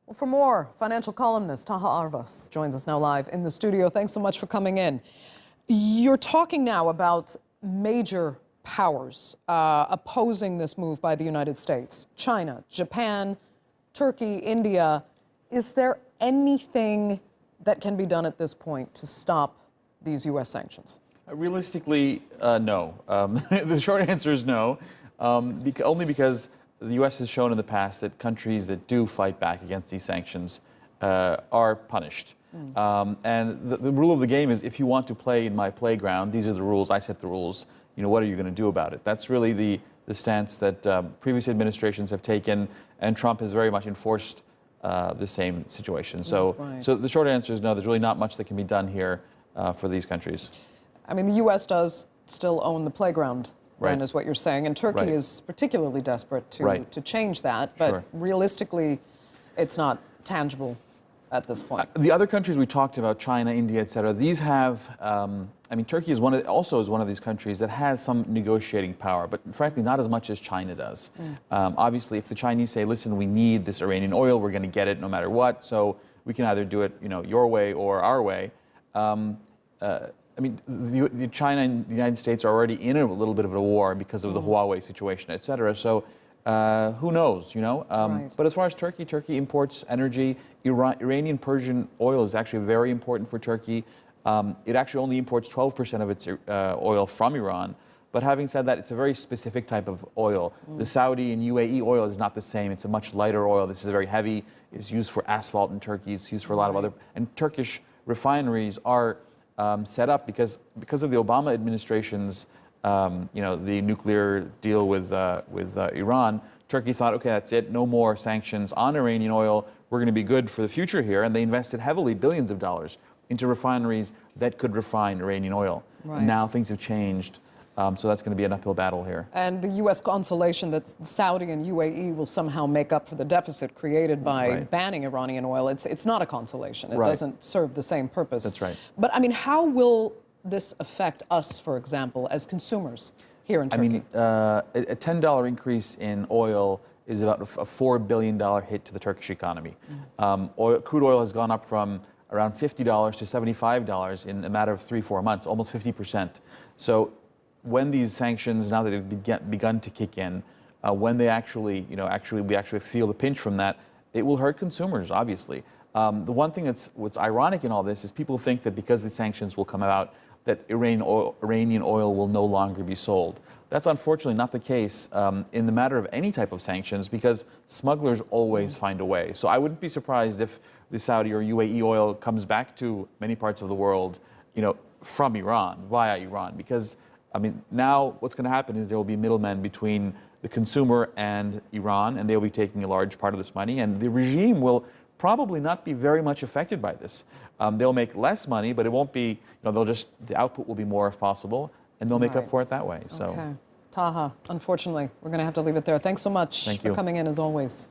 Well, for more, financial columnist Taha Ervas joins us now live in the studio. Thanks so much for coming in. You're talking now about major powers opposing this move by the United States. China, Japan, Turkey, India. Is there anything that can be done at this point to stop these U.S. sanctions? Realistically, no. The short answer is no, only because the U.S. has shown in the past that countries that do fight back against these sanctions are punished. And the rule of the game is, if you want to play in my playground, these are the rules, I set the rules, what are you going to do about it? That's really the stance that previous administrations have taken, and Trump has very much enforced the same situation. So, so the short answer is no, there's really not much that can be done here for these countries. I mean, the U.S. does still own the playground, then, is what you're saying, and Turkey is particularly desperate to change that, but realistically, it's not tangible at this point. The other countries we talked about, China, India, et cetera, these have, I mean, Turkey is one of these countries that has some negotiating power, but frankly, not as much as China does. Obviously, if the Chinese say, listen, we need this Iranian oil, we're going to get it no matter what, so we can either do it, your way or our way. I mean, China and the United States are already in a little bit of a war because of the Huawei situation, et cetera. So who knows, But as far as Turkey, Turkey imports energy. Iranian Persian oil is actually very important for Turkey. It actually only imports 12% of its oil from Iran. But having said that, it's a very specific type of oil. The Saudi and UAE oil is not the same. It's a much lighter oil. This is very heavy. It's used for asphalt in Turkey. It's used for a lot of other... And Turkish refineries are set up because of the Obama administration's, the nuclear deal with Iran. Turkey thought, okay, that's it, no more sanctions on Iranian oil. We're going to be good for the future here, and they invested heavily, billions of dollars, into refineries that could refine Iranian oil. And now things have changed. So that's going to be an uphill battle here. And the U.S. consolation that Saudi and UAE will somehow make up for the deficit created by banning Iranian oil, it's not a consolation. It doesn't serve the same purpose. That's right. But, I mean, how will this affect us, for example, as consumers here in Turkey? I mean, a $10 increase in oil is about a $4 billion hit to the Turkish economy. Crude oil has gone up from around $50 to $75 in a matter of 3-4 months, almost 50%. So when these sanctions, now that they've begun to kick in, when they we actually feel the pinch from that, it will hurt consumers, obviously. The one thing what's ironic in all this is people think that because the sanctions will come out, that Iranian oil will no longer be sold. That's unfortunately not the case in the matter of any type of sanctions, because smugglers always find a way. So I wouldn't be surprised if the Saudi or UAE oil comes back to many parts of the world, from Iran, via Iran, because I mean, now what's going to happen is there will be middlemen between the consumer and Iran, and they'll be taking a large part of this money, and the regime will probably not be very much affected by this. They'll make less money, but it won't be, the output will be more if possible, and they'll make up for it that way. So. Okay. Taha, unfortunately, we're going to have to leave it there. Thanks so much for coming in, as always.